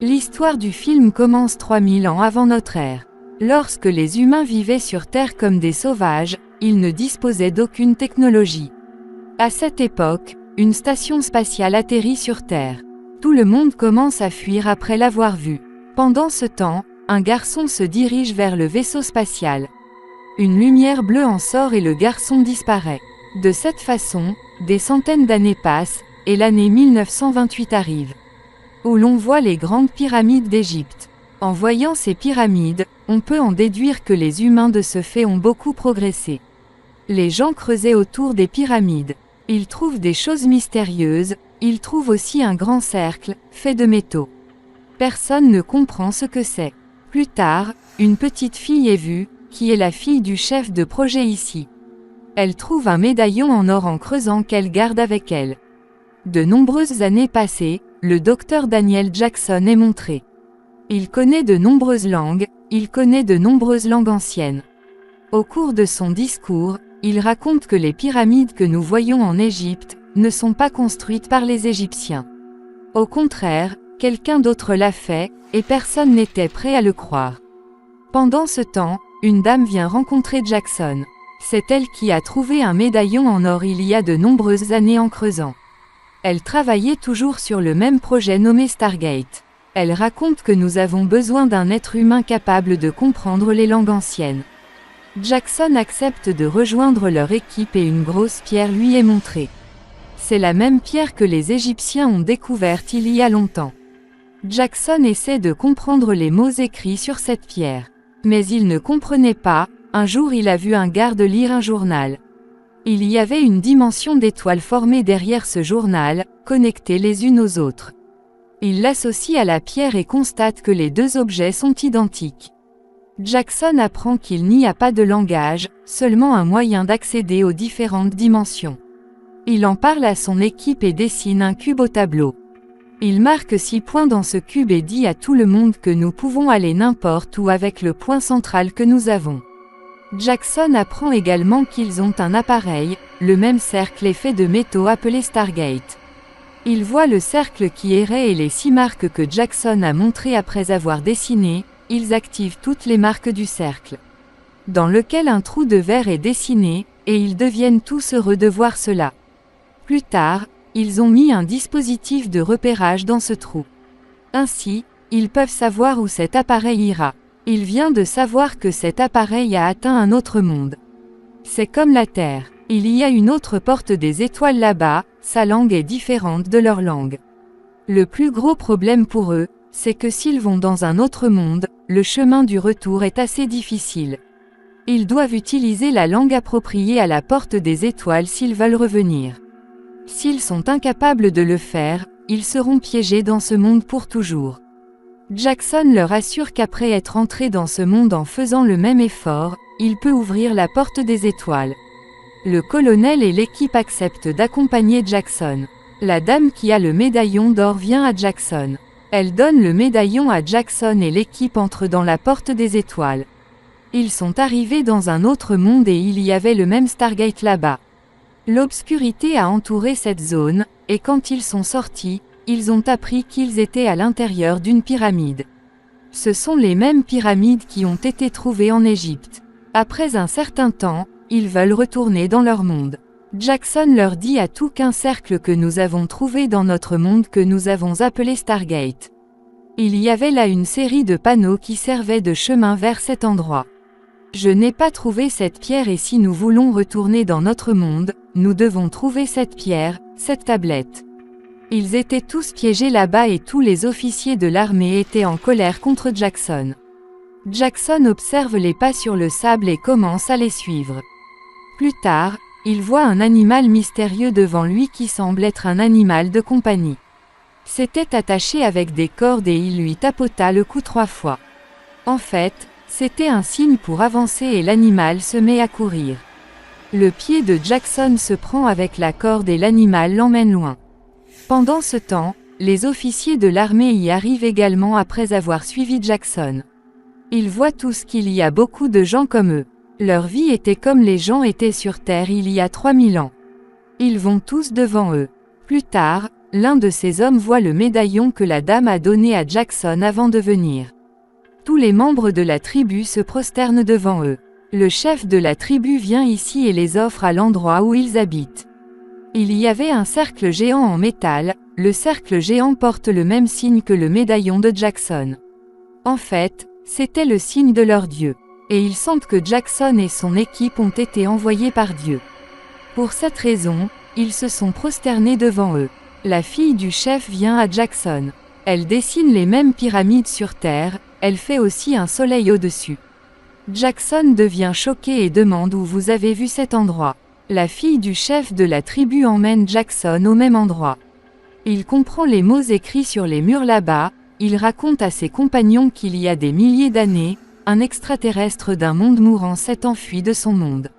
L'histoire du film commence 3000 ans avant notre ère. Lorsque les humains vivaient sur Terre comme des sauvages, ils ne disposaient d'aucune technologie. À cette époque, une station spatiale atterrit sur Terre. Tout le monde commence à fuir après l'avoir vue. Pendant ce temps, un garçon se dirige vers le vaisseau spatial. Une lumière bleue en sort et le garçon disparaît. De cette façon, des centaines d'années passent, et l'année 1928 arrive, où l'on voit les grandes pyramides d'Égypte. En voyant ces pyramides, on peut en déduire que les humains de ce fait ont beaucoup progressé. Les gens creusaient autour des pyramides. Ils trouvent des choses mystérieuses, ils trouvent aussi un grand cercle, fait de métaux. Personne ne comprend ce que c'est. Plus tard, une petite fille est vue, qui est la fille du chef de projet ici. Elle trouve un médaillon en or en creusant qu'elle garde avec elle. De nombreuses années passées, le docteur Daniel Jackson est montré. Il connaît de nombreuses langues, anciennes. Au cours de son discours, il raconte que les pyramides que nous voyons en Égypte ne sont pas construites par les Égyptiens. Au contraire, quelqu'un d'autre l'a fait, et personne n'était prêt à le croire. Pendant ce temps, une dame vient rencontrer Jackson. C'est elle qui a trouvé un médaillon en or il y a de nombreuses années en creusant. Elle travaillait toujours sur le même projet nommé Stargate. Elle raconte que nous avons besoin d'un être humain capable de comprendre les langues anciennes. Jackson accepte de rejoindre leur équipe et une grosse pierre lui est montrée. C'est la même pierre que les Égyptiens ont découverte il y a longtemps. Jackson essaie de comprendre les mots écrits sur cette pierre. Mais il ne comprenait pas. Un jour il a vu un garde lire un journal. Il y avait une dimension d'étoiles formée derrière ce journal, connectées les unes aux autres. Il l'associe à la pierre et constate que les deux objets sont identiques. Jackson apprend qu'il n'y a pas de langage, seulement un moyen d'accéder aux différentes dimensions. Il en parle à son équipe et dessine un cube au tableau. Il marque 6 points dans ce cube et dit à tout le monde que nous pouvons aller n'importe où avec le point central que nous avons. Jackson apprend également qu'ils ont un appareil, le même cercle est fait de métaux appelé Stargate. Il voit le cercle qui errait et les 6 marques que Jackson a montrées après avoir dessiné, ils activent toutes les marques du cercle, dans lequel un trou de verre est dessiné, et ils deviennent tous heureux de voir cela. Plus tard, ils ont mis un dispositif de repérage dans ce trou. Ainsi, ils peuvent savoir où cet appareil ira. Il vient de savoir que cet appareil a atteint un autre monde. C'est comme la Terre. Il y a une autre porte des étoiles là-bas, sa langue est différente de leur langue. Le plus gros problème pour eux, c'est que s'ils vont dans un autre monde, le chemin du retour est assez difficile. Ils doivent utiliser la langue appropriée à la porte des étoiles s'ils veulent revenir. S'ils sont incapables de le faire, ils seront piégés dans ce monde pour toujours. Jackson leur assure qu'après être entré dans ce monde en faisant le même effort, il peut ouvrir la porte des étoiles. Le colonel et l'équipe acceptent d'accompagner Jackson. La dame qui a le médaillon d'or vient à Jackson. Elle donne le médaillon à Jackson et l'équipe entre dans la porte des étoiles. Ils sont arrivés dans un autre monde et il y avait le même Stargate là-bas. L'obscurité a entouré cette zone, et quand ils sont sortis, ils ont appris qu'ils étaient à l'intérieur d'une pyramide. Ce sont les mêmes pyramides qui ont été trouvées en Égypte. Après un certain temps, ils veulent retourner dans leur monde. Jackson leur dit à tout qu'un cercle que nous avons trouvé dans notre monde que nous avons appelé Stargate. Il y avait là une série de panneaux qui servaient de chemin vers cet endroit. Je n'ai pas trouvé cette pierre et si nous voulons retourner dans notre monde, nous devons trouver cette pierre, cette tablette. Ils étaient tous piégés là-bas et tous les officiers de l'armée étaient en colère contre Jackson. Jackson observe les pas sur le sable et commence à les suivre. Plus tard, il voit un animal mystérieux devant lui qui semble être un animal de compagnie. C'était attaché avec des cordes et il lui tapota le cou 3 fois. En fait, c'était un signe pour avancer et l'animal se met à courir. Le pied de Jackson se prend avec la corde et l'animal l'emmène loin. Pendant ce temps, les officiers de l'armée y arrivent également après avoir suivi Jackson. Ils voient tous qu'il y a beaucoup de gens comme eux. Leur vie était comme les gens étaient sur Terre il y a 3000 ans. Ils vont tous devant eux. Plus tard, l'un de ces hommes voit le médaillon que la dame a donné à Jackson avant de venir. Tous les membres de la tribu se prosternent devant eux. Le chef de la tribu vient ici et les offre à l'endroit où ils habitent. Il y avait un cercle géant en métal, le cercle géant porte le même signe que le médaillon de Jackson. En fait, c'était le signe de leur Dieu. Et ils sentent que Jackson et son équipe ont été envoyés par Dieu. Pour cette raison, ils se sont prosternés devant eux. La fille du chef vient à Jackson. Elle dessine les mêmes pyramides sur terre, elle fait aussi un soleil au-dessus. Jackson devient choqué et demande où vous avez vu cet endroit. La fille du chef de la tribu emmène Jackson au même endroit. Il comprend les mots écrits sur les murs là-bas, il raconte à ses compagnons qu'il y a des milliers d'années, un extraterrestre d'un monde mourant s'est enfui de son monde.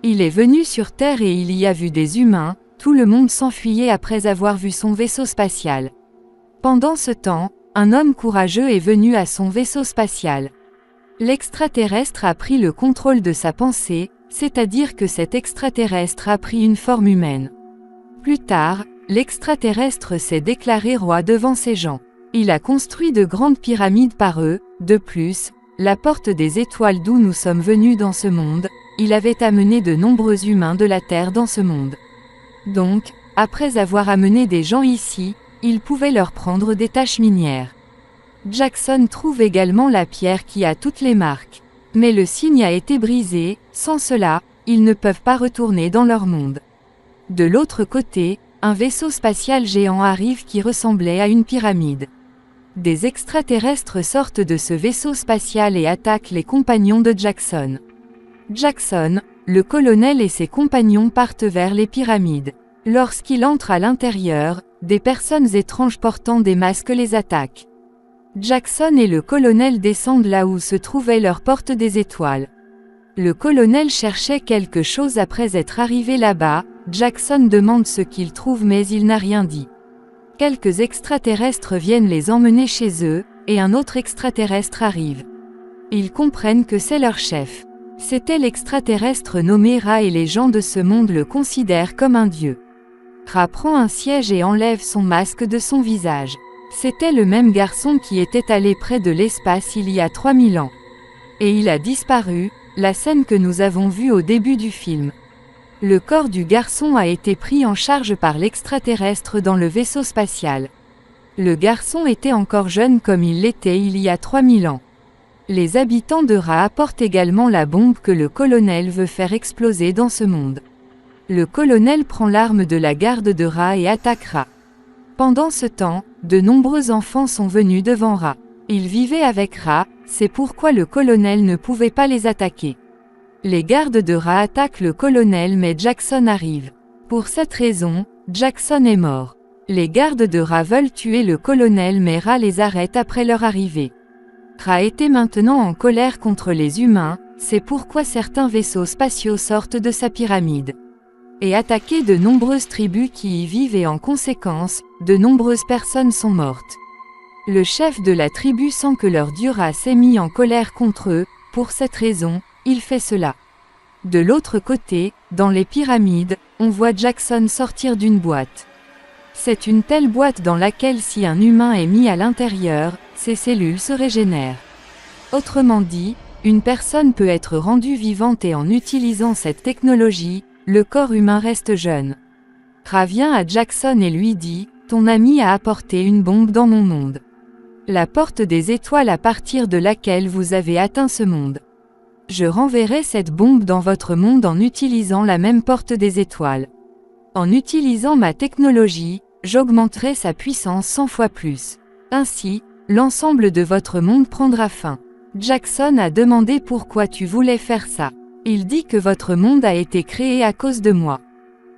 Il est venu sur Terre et il y a vu des humains, tout le monde s'enfuyait après avoir vu son vaisseau spatial. Pendant ce temps, un homme courageux est venu à son vaisseau spatial. L'extraterrestre a pris le contrôle de sa pensée, c'est-à-dire que cet extraterrestre a pris une forme humaine. Plus tard, l'extraterrestre s'est déclaré roi devant ces gens. Il a construit de grandes pyramides par eux, de plus, la porte des étoiles d'où nous sommes venus dans ce monde, il avait amené de nombreux humains de la Terre dans ce monde. Donc, après avoir amené des gens ici, il pouvait leur prendre des tâches minières. Jackson trouve également la pierre qui a toutes les marques. Mais le signe a été brisé, sans cela, ils ne peuvent pas retourner dans leur monde. De l'autre côté, un vaisseau spatial géant arrive qui ressemblait à une pyramide. Des extraterrestres sortent de ce vaisseau spatial et attaquent les compagnons de Jackson. Jackson, le colonel et ses compagnons partent vers les pyramides. Lorsqu'il entre à l'intérieur, des personnes étranges portant des masques les attaquent. Jackson et le colonel descendent là où se trouvait leur porte des étoiles. Le colonel cherchait quelque chose après être arrivé là-bas, Jackson demande ce qu'il trouve mais il n'a rien dit. Quelques extraterrestres viennent les emmener chez eux, et un autre extraterrestre arrive. Ils comprennent que c'est leur chef. C'était l'extraterrestre nommé Ra et les gens de ce monde le considèrent comme un dieu. Ra prend un siège et enlève son masque de son visage. C'était le même garçon qui était allé près de l'espace il y a 3000 ans. Et il a disparu, la scène que nous avons vue au début du film. Le corps du garçon a été pris en charge par l'extraterrestre dans le vaisseau spatial. Le garçon était encore jeune comme il l'était il y a 3000 ans. Les habitants de Ra apportent également la bombe que le colonel veut faire exploser dans ce monde. Le colonel prend l'arme de la garde de Ra et attaque Ra. Pendant ce temps, de nombreux enfants sont venus devant Ra. Ils vivaient avec Ra, c'est pourquoi le colonel ne pouvait pas les attaquer. Les gardes de Ra attaquent le colonel mais Jackson arrive. Pour cette raison, Jackson est mort. Les gardes de Ra veulent tuer le colonel mais Ra les arrête après leur arrivée. Ra était maintenant en colère contre les humains, c'est pourquoi certains vaisseaux spatiaux sortent de sa pyramide. Et attaquent de nombreuses tribus qui y vivent et en conséquence, de nombreuses personnes sont mortes. Le chef de la tribu sent que leur dieu Ra s'est mis en colère contre eux, pour cette raison, il fait cela. De l'autre côté, dans les pyramides, on voit Jackson sortir d'une boîte. C'est une telle boîte dans laquelle si un humain est mis à l'intérieur, ses cellules se régénèrent. Autrement dit, une personne peut être rendue vivante et en utilisant cette technologie, le corps humain reste jeune. Ra vient à Jackson et lui dit, « Ton ami a apporté une bombe dans mon monde. La porte des étoiles à partir de laquelle vous avez atteint ce monde. Je renverrai cette bombe dans votre monde en utilisant la même porte des étoiles. En utilisant ma technologie, j'augmenterai sa puissance 100 fois plus. Ainsi, l'ensemble de votre monde prendra fin. » Jackson a demandé pourquoi tu voulais faire ça. Il dit que votre monde a été créé à cause de moi.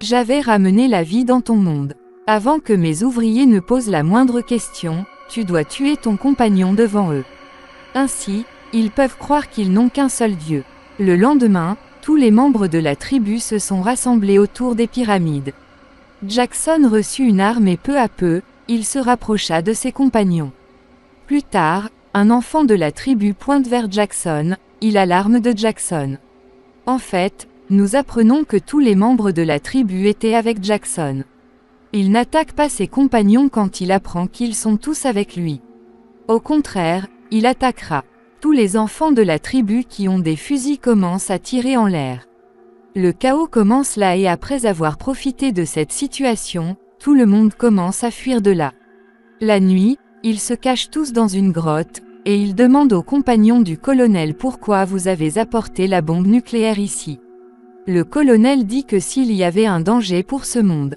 J'avais ramené la vie dans ton monde. Avant que mes ouvriers ne posent la moindre question, tu dois tuer ton compagnon devant eux. Ainsi, ils peuvent croire qu'ils n'ont qu'un seul Dieu. Le lendemain, tous les membres de la tribu se sont rassemblés autour des pyramides. Jackson reçut une arme et peu à peu, il se rapprocha de ses compagnons. Plus tard, un enfant de la tribu pointe vers Jackson, il a l'arme de Jackson. En fait, nous apprenons que tous les membres de la tribu étaient avec Jackson. Il n'attaque pas ses compagnons quand il apprend qu'ils sont tous avec lui. Au contraire, il attaquera. Tous les enfants de la tribu qui ont des fusils commencent à tirer en l'air. Le chaos commence là et après avoir profité de cette situation, tout le monde commence à fuir de là. La nuit, ils se cachent tous dans une grotte, et ils demandent aux compagnons du colonel pourquoi vous avez apporté la bombe nucléaire ici. Le colonel dit que s'il y avait un danger pour ce monde,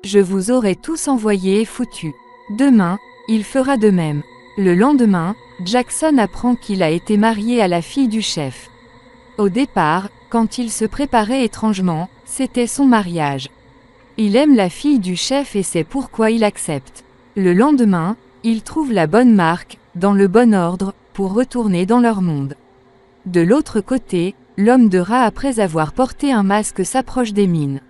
je vous aurais tous envoyés et foutus. Demain, il fera de même. Le lendemain, Jackson apprend qu'il a été marié à la fille du chef. Au départ, quand il se préparait étrangement, c'était son mariage. Il aime la fille du chef et c'est pourquoi il accepte. Le lendemain, ils trouvent la bonne marque, dans le bon ordre, pour retourner dans leur monde. De l'autre côté, l'homme de Ra après avoir porté un masque s'approche des mines.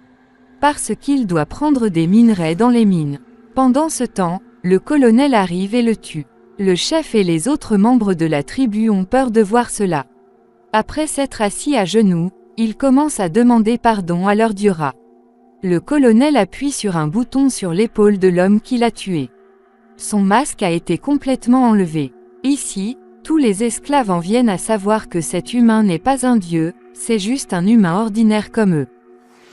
Parce qu'il doit prendre des minerais dans les mines. Pendant ce temps, le colonel arrive et le tue. Le chef et les autres membres de la tribu ont peur de voir cela. Après s'être assis à genoux, ils commencent à demander pardon à leur dieu Ra. Le colonel appuie sur un bouton sur l'épaule de l'homme qui l'a tué. Son masque a été complètement enlevé. Ici, tous les esclaves en viennent à savoir que cet humain n'est pas un dieu, c'est juste un humain ordinaire comme eux.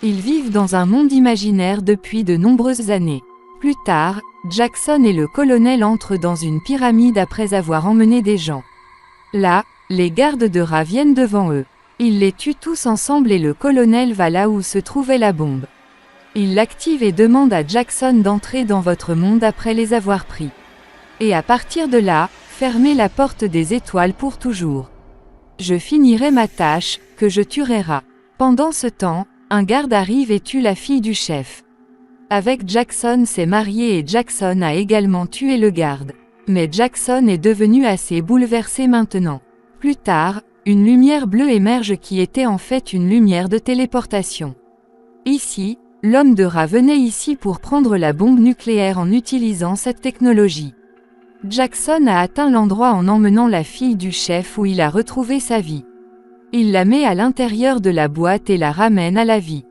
Ils vivent dans un monde imaginaire depuis de nombreuses années. Plus tard, Jackson et le colonel entrent dans une pyramide après avoir emmené des gens. Là, les gardes de Ra viennent devant eux. Ils les tuent tous ensemble et le colonel va là où se trouvait la bombe. Il l'active et demande à Jackson d'entrer dans votre monde après les avoir pris. Et à partir de là, fermez la porte des étoiles pour toujours. Je finirai ma tâche, que je tuerai Ra. Pendant ce temps, un garde arrive et tue la fille du chef. Avec Jackson s'est marié et Jackson a également tué le garde. Mais Jackson est devenu assez bouleversé maintenant. Plus tard, une lumière bleue émerge qui était en fait une lumière de téléportation. Ici, l'homme de Ra venait ici pour prendre la bombe nucléaire en utilisant cette technologie. Jackson a atteint l'endroit en emmenant la fille du chef où il a retrouvé sa vie. Il la met à l'intérieur de la boîte et la ramène à la vie.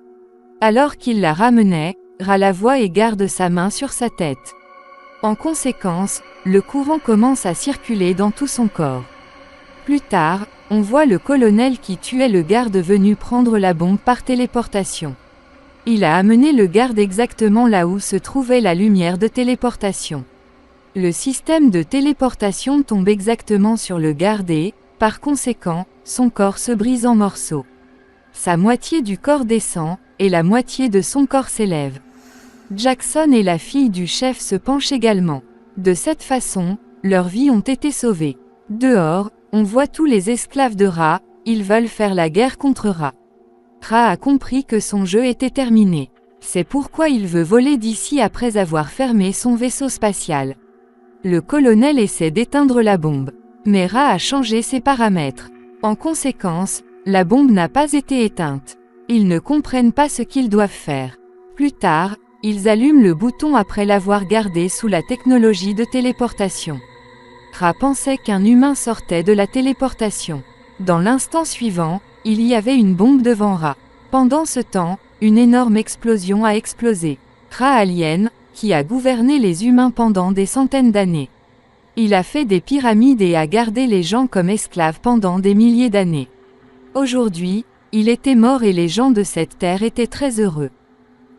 Alors qu'il la ramenait, Ra la voit et garde sa main sur sa tête. En conséquence, le courant commence à circuler dans tout son corps. Plus tard, on voit le colonel qui tuait le garde venu prendre la bombe par téléportation. Il a amené le garde exactement là où se trouvait la lumière de téléportation. Le système de téléportation tombe exactement sur le garde et, par conséquent, son corps se brise en morceaux. Sa moitié du corps descend, et la moitié de son corps s'élève. Jackson et la fille du chef se penchent également. De cette façon, leurs vies ont été sauvées. Dehors, on voit tous les esclaves de Ra, ils veulent faire la guerre contre Ra. Ra a compris que son jeu était terminé. C'est pourquoi il veut voler d'ici après avoir fermé son vaisseau spatial. Le colonel essaie d'éteindre la bombe. Mais Ra a changé ses paramètres. En conséquence, la bombe n'a pas été éteinte. Ils ne comprennent pas ce qu'ils doivent faire. Plus tard, ils allument le bouton après l'avoir gardé sous la technologie de téléportation. Ra pensait qu'un humain sortait de la téléportation. Dans l'instant suivant, il y avait une bombe devant Ra. Pendant ce temps, une énorme explosion a explosé. Ra Alien, qui a gouverné les humains pendant des centaines d'années. Il a fait des pyramides et a gardé les gens comme esclaves pendant des milliers d'années. Aujourd'hui, il était mort et les gens de cette terre étaient très heureux.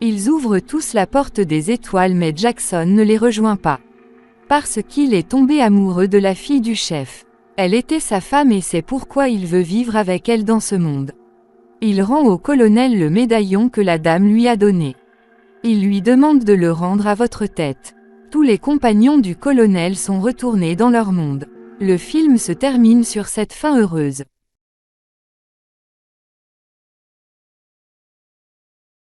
Ils ouvrent tous la porte des étoiles mais Jackson ne les rejoint pas. Parce qu'il est tombé amoureux de la fille du chef. Elle était sa femme et c'est pourquoi il veut vivre avec elle dans ce monde. Il rend au colonel le médaillon que la dame lui a donné. Il lui demande de le rendre à votre tête. Tous les compagnons du colonel sont retournés dans leur monde. Le film se termine sur cette fin heureuse.